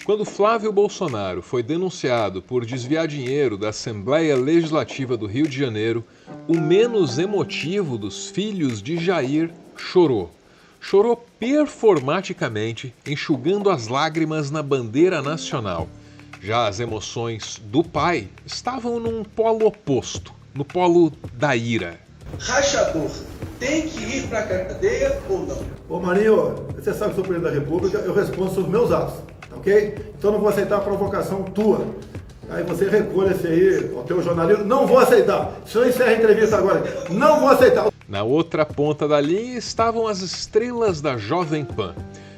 Quando Flávio Bolsonaro foi denunciado por desviar dinheiro da Assembleia Legislativa do Rio de Janeiro, o menos emotivo dos filhos de Jair chorou. Chorou performaticamente, enxugando as lágrimas na bandeira nacional. Já as emoções do pai estavam num polo oposto, no polo da ira. Rachador tem que ir para a cadeia ou não? Ô Marinho, você sabe que sou presidente da República, eu respondo sobre meus atos, ok? Então não vou aceitar a provocação tua. Aí você recolha-se aí, o teu jornalismo, não vou aceitar. O senhor encerra a entrevista agora, não vou aceitar. Na outra ponta da linha estavam as estrelas da Jovem Pan,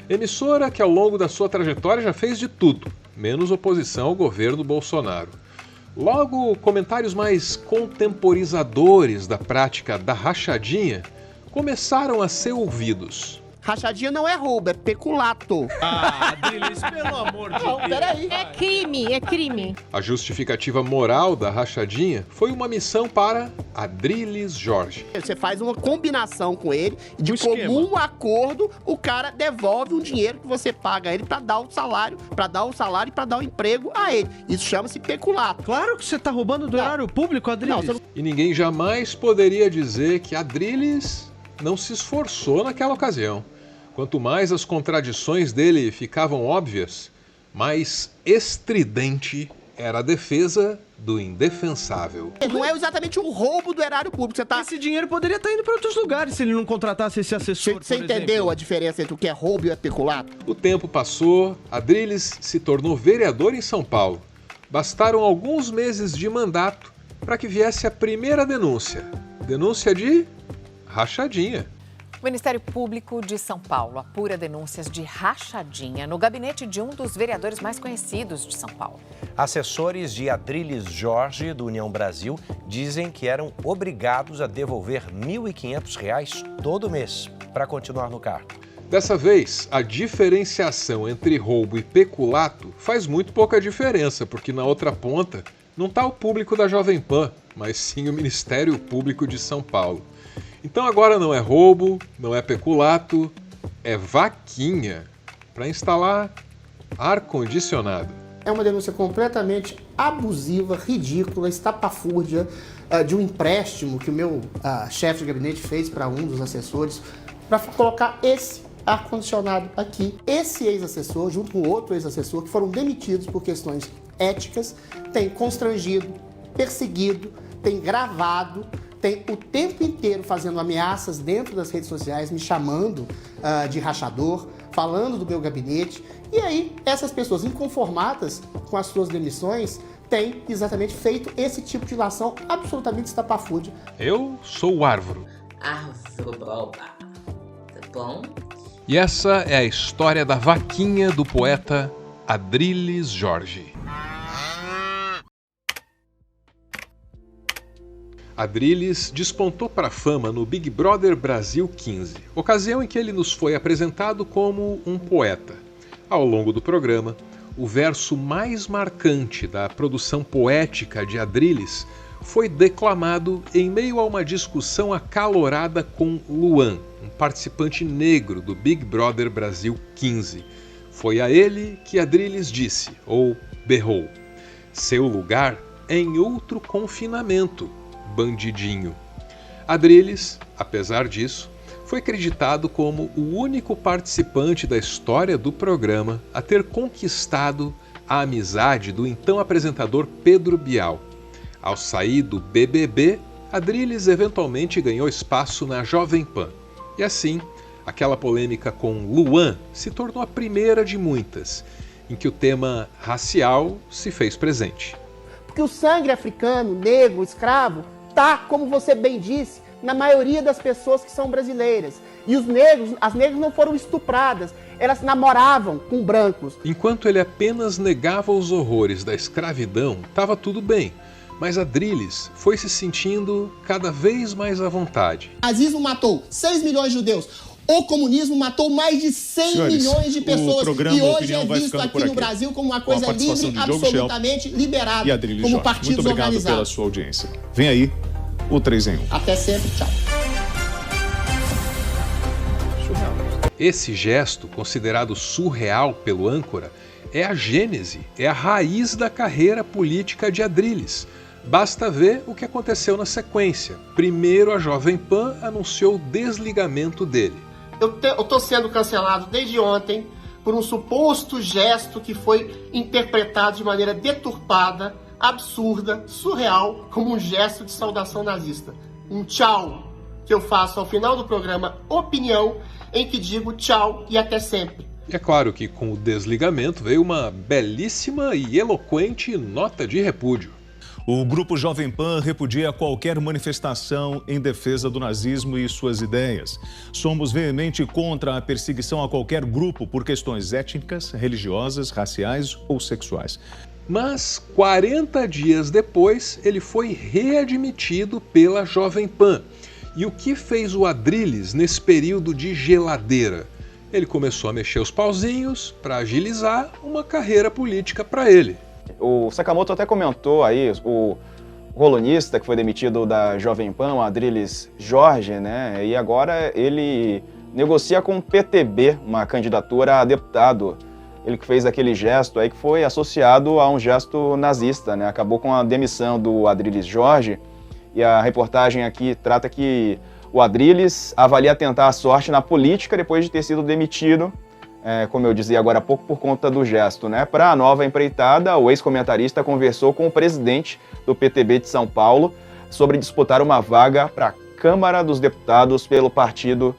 emissora que ao longo da sua trajetória já fez de tudo, menos oposição ao governo Bolsonaro. Logo, comentários mais contemporizadores da prática da rachadinha começaram a ser ouvidos. Rachadinha não é roubo, é peculato. Adriles, pelo amor de Deus. Peraí. É crime, é crime. A justificativa moral da rachadinha foi uma missão para Adriles Jorge. Você faz uma combinação com ele, de esquema. comum acordo, o cara devolve um dinheiro que você paga a ele pra dar o salário e pra dar o emprego a ele. Isso chama-se peculato. Claro que você tá roubando do erário público, Adriles. Não, você não... E ninguém jamais poderia dizer que Adriles não se esforçou naquela ocasião. Quanto mais as contradições dele ficavam óbvias, mais estridente era a defesa do indefensável. Não é exatamente um roubo do erário público. Você tá... Esse dinheiro poderia estar indo para outros lugares se ele não contratasse esse assessor, Você entendeu a diferença entre o que é roubo e o que é peculato? O tempo passou, Adriles se tornou vereador em São Paulo. Bastaram alguns meses de mandato para que viesse a primeira denúncia. Denúncia de rachadinha. O Ministério Público de São Paulo apura denúncias de rachadinha no gabinete de um dos vereadores mais conhecidos de São Paulo. Assessores de Adriles Jorge, do União Brasil, dizem que eram obrigados a devolver R$ 1.500 todo mês para continuar no cargo. Dessa vez, a diferenciação entre roubo e peculato faz muito pouca diferença, porque na outra ponta não está o público da Jovem Pan, mas sim o Ministério Público de São Paulo. Então agora não é roubo, não é peculato, é vaquinha para instalar ar-condicionado. É uma denúncia completamente abusiva, ridícula, estapafúrdia de um empréstimo que o meu chefe de gabinete fez para um dos assessores para colocar esse ar-condicionado aqui. Esse ex-assessor, junto com outro ex-assessor, que foram demitidos por questões éticas, tem constrangido, perseguido, tem gravado, tem o tempo inteiro fazendo ameaças dentro das redes sociais, me chamando de rachador, falando do meu gabinete. E aí, essas pessoas inconformadas com as suas demissões têm exatamente feito esse tipo de ação absolutamente estapafúrdia. Eu sou o Árvoro. Árvore, tá bom? E essa é a história da vaquinha do poeta Adriles Jorge. Adriles despontou para a fama no Big Brother Brasil 15, ocasião em que ele nos foi apresentado como um poeta. Ao longo do programa, o verso mais marcante da produção poética de Adriles foi declamado em meio a uma discussão acalorada com Luan, um participante negro do Big Brother Brasil 15. Foi a ele que Adriles disse, ou berrou: "Seu lugar é em outro confinamento, bandidinho." Adriles, apesar disso, foi acreditado como o único participante da história do programa a ter conquistado a amizade do então apresentador Pedro Bial. Ao sair do BBB, Adriles eventualmente ganhou espaço na Jovem Pan. E assim, aquela polêmica com Luan se tornou a primeira de muitas, em que o tema racial se fez presente. Porque o sangue africano, negro, escravo, tá, como você bem disse, na maioria das pessoas que são brasileiras. E as negras não foram estupradas, elas namoravam com brancos. Enquanto ele apenas negava os horrores da escravidão, estava tudo bem. Mas Adriles foi se sentindo cada vez mais à vontade. O nazismo matou 6 milhões de judeus. O comunismo matou mais de 100 milhões de pessoas. E hoje é visto aqui no Brasil como uma coisa livre, absolutamente liberada, como partidos organizados. Muito obrigado pela sua audiência. Vem aí o 3 em 1. Até sempre, tchau. Esse gesto, considerado surreal pelo âncora, é a gênese, é a raiz da carreira política de Adrilles. Basta ver o que aconteceu na sequência. Primeiro, a Jovem Pan anunciou o desligamento dele. Eu estou sendo cancelado desde ontem por um suposto gesto que foi interpretado de maneira deturpada, absurda, surreal, como um gesto de saudação nazista. Um tchau que eu faço ao final do programa Opinião, em que digo tchau e até sempre. E é claro que com o desligamento veio uma belíssima e eloquente nota de repúdio. O Grupo Jovem Pan repudia qualquer manifestação em defesa do nazismo e suas ideias. Somos veemente contra a perseguição a qualquer grupo por questões étnicas, religiosas, raciais ou sexuais. Mas 40 dias depois, ele foi readmitido pela Jovem Pan. E o que fez o Adrilles nesse período de geladeira? Ele começou a mexer os pauzinhos para agilizar uma carreira política para ele. O Sakamoto até comentou aí, o colunista que foi demitido da Jovem Pan, o Adrilles Jorge, né? E agora ele negocia com o PTB uma candidatura a deputado. Ele que fez aquele gesto aí que foi associado a um gesto nazista, né? Acabou com a demissão do Adrilles Jorge. E a reportagem aqui trata que o Adrilles avalia tentar a sorte na política depois de ter sido demitido, como eu dizia agora há pouco, por conta do gesto, né? Para a nova empreitada, o ex-comentarista conversou com o presidente do PTB de São Paulo sobre disputar uma vaga para a Câmara dos Deputados pelo partido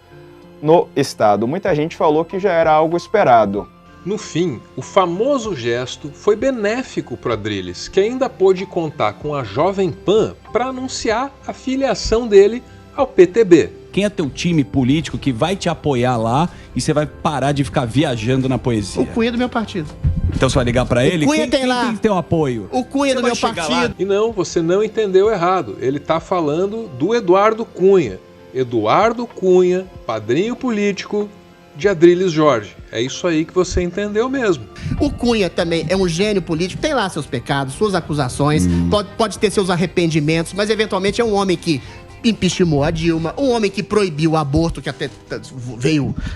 no estado. Muita gente falou que já era algo esperado. No fim, o famoso gesto foi benéfico para o Adrilles, que ainda pôde contar com a Jovem Pan para anunciar a filiação dele ao PTB. Quem é teu time político que vai te apoiar lá e você vai parar de ficar viajando na poesia? O Cunha do meu partido. Então você vai ligar pra ele? O Cunha Quem tem lá. Quem tem teu apoio? O Cunha do meu partido. E não, você não entendeu errado. Ele está falando do Eduardo Cunha. Eduardo Cunha, padrinho político de Adrilles Jorge. É isso aí que você entendeu mesmo. O Cunha também é um gênio político, tem lá seus pecados, suas acusações, pode ter seus arrependimentos, mas eventualmente é um homem que impeachmentou a Dilma, um homem que proibiu o aborto, que até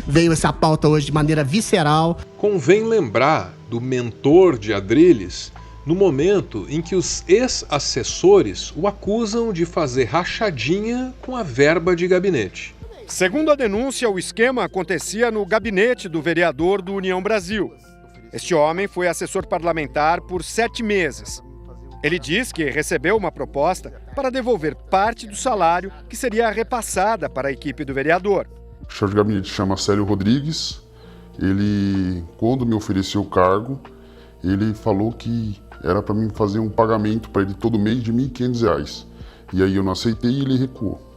veio essa pauta hoje de maneira visceral. Convém lembrar do mentor de Adrilles no momento em que os ex-assessores o acusam de fazer rachadinha com a verba de gabinete. Segundo a denúncia, o esquema acontecia no gabinete do vereador do União Brasil. Este homem foi assessor parlamentar por 7 meses. Ele diz que recebeu uma proposta para devolver parte do salário que seria repassada para a equipe do vereador. O chefe de gabinete chama Célio Rodrigues. Ele, quando me ofereceu o cargo, ele falou que era para mim fazer um pagamento para ele todo mês de R$ 1.500. E aí eu não aceitei e ele recuou.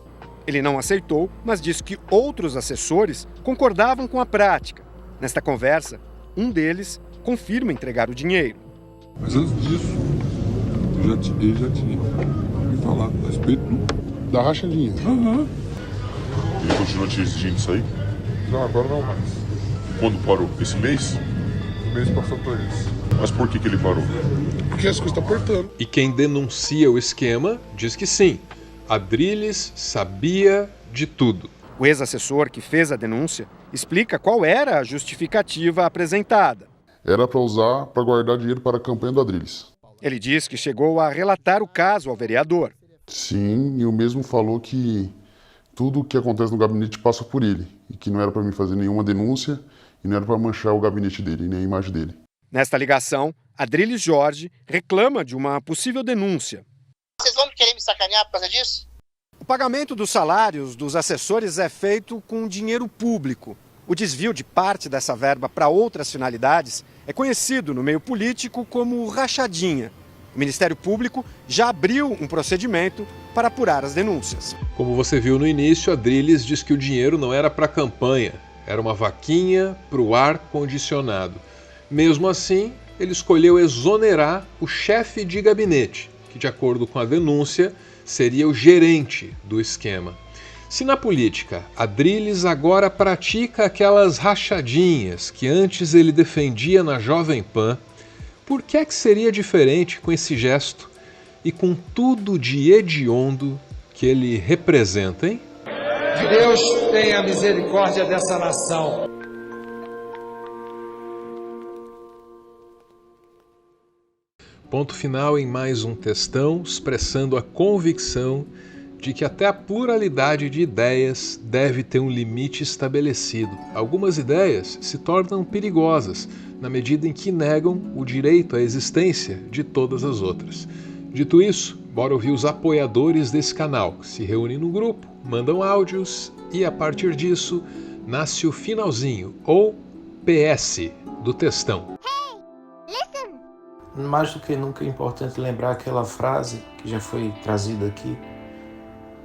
Ele não aceitou, mas disse que outros assessores concordavam com a prática. Nesta conversa, um deles confirma entregar o dinheiro. Mas antes disso, ele já tinha me falado a respeito da rachadinha. Uhum. Ele continua te exigindo isso aí? Não, agora não mais. Quando parou? Esse mês? O mês passou por isso. Mas por que ele parou? Porque as coisas estão apertando. E quem denuncia o esquema diz que sim, Adrilles sabia de tudo. O ex-assessor que fez a denúncia explica qual era a justificativa apresentada. Era para usar para guardar dinheiro para a campanha do Adrilles. Ele diz que chegou a relatar o caso ao vereador. Sim, e o mesmo falou que tudo o que acontece no gabinete passa por ele. E que não era para mim fazer nenhuma denúncia e não era para manchar o gabinete dele, nem a imagem dele. Nesta ligação, Adrilles Jorge reclama de uma possível denúncia. Vocês vão querer me sacanear por causa disso? O pagamento dos salários dos assessores é feito com dinheiro público. O desvio de parte dessa verba para outras finalidades é conhecido no meio político como rachadinha. O Ministério Público já abriu um procedimento para apurar as denúncias. Como você viu no início, Adrilles diz que o dinheiro não era para a campanha, era uma vaquinha para o ar-condicionado. Mesmo assim, ele escolheu exonerar o chefe de gabinete, que, de acordo com a denúncia, seria o gerente do esquema. Se na política Adrilles agora pratica aquelas rachadinhas que antes ele defendia na Jovem Pan, por que é que seria diferente com esse gesto e com tudo de hediondo que ele representa, hein? Que Deus tenha misericórdia dessa nação. Ponto final em mais um textão expressando a convicção de que até a pluralidade de ideias deve ter um limite estabelecido. Algumas ideias se tornam perigosas na medida em que negam o direito à existência de todas as outras. Dito isso, bora ouvir os apoiadores desse canal, que se reúnem no grupo, mandam áudios e a partir disso nasce o finalzinho, ou PS, do textão. Mais do que nunca é importante lembrar aquela frase que já foi trazida aqui,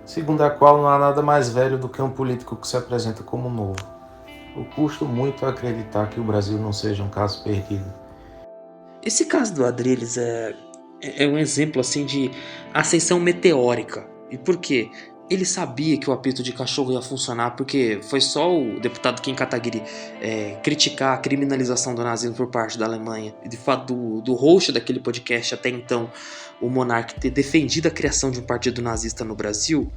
segundo a qual não há nada mais velho do que um político que se apresenta como novo. Eu custo muito acreditar que o Brasil não seja um caso perdido. Esse caso do Adrilles é um exemplo assim de ascensão meteórica. E por quê? Ele sabia que o apito de cachorro ia funcionar porque foi só o deputado Kim Kataguiri criticar a criminalização do nazismo por parte da Alemanha. E de fato, do host daquele podcast até então, o Monark ter defendido a criação de um partido nazista no Brasil.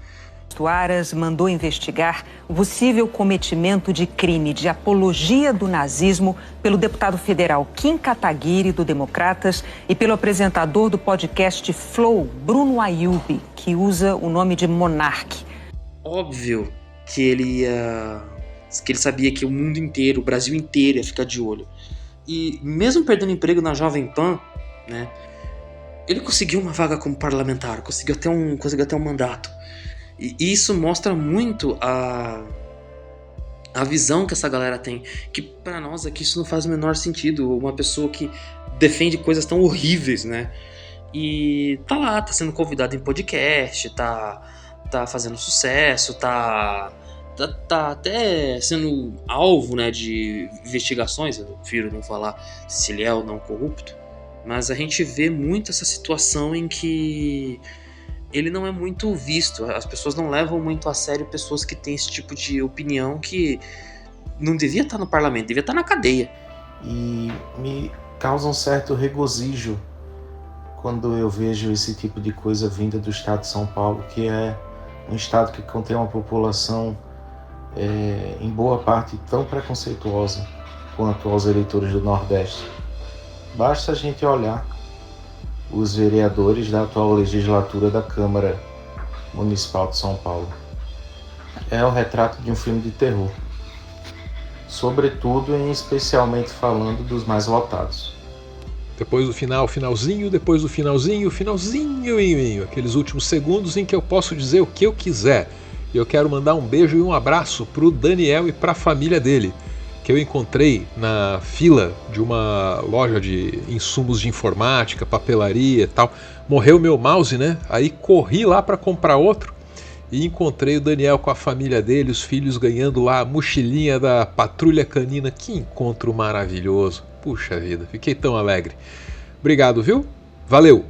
O Aras mandou investigar o possível cometimento de crime de apologia do nazismo pelo deputado federal Kim Kataguiri, do Democratas, e pelo apresentador do podcast Flow, Bruno Ayub, que usa o nome de Monark. Óbvio que ele sabia que o mundo inteiro, o Brasil inteiro ia ficar de olho. E mesmo perdendo emprego na Jovem Pan, né, ele conseguiu uma vaga como parlamentar, conseguiu até um mandato. E isso mostra muito a visão que essa galera tem, que pra nós aqui isso não faz o menor sentido. Uma pessoa que defende coisas tão horríveis, né? E tá lá, tá sendo convidado em podcast, tá fazendo sucesso, tá até sendo alvo, né, de investigações. Eu prefiro não falar se ele é ou não corrupto, mas a gente vê muito essa situação em que ele não é muito visto, as pessoas não levam muito a sério pessoas que têm esse tipo de opinião que não devia estar no parlamento, devia estar na cadeia. E me causa um certo regozijo quando eu vejo esse tipo de coisa vinda do estado de São Paulo, que é um estado que contém uma população em boa parte tão preconceituosa quanto aos eleitores do Nordeste. Basta a gente olhar os vereadores da atual legislatura da Câmara Municipal de São Paulo. É o retrato de um filme de terror, sobretudo e especialmente falando dos mais votados. Depois do final, finalzinho, depois do finalzinho, finalzinho, aqueles últimos segundos em que eu posso dizer o que eu quiser. E eu quero mandar um beijo e um abraço pro Daniel e pra família dele, que eu encontrei na fila de uma loja de insumos de informática, papelaria e tal. Morreu meu mouse, né? Aí corri lá para comprar outro e encontrei o Daniel com a família dele, os filhos ganhando lá a mochilinha da Patrulha Canina. Que encontro maravilhoso. Puxa vida, fiquei tão alegre. Obrigado, viu? Valeu!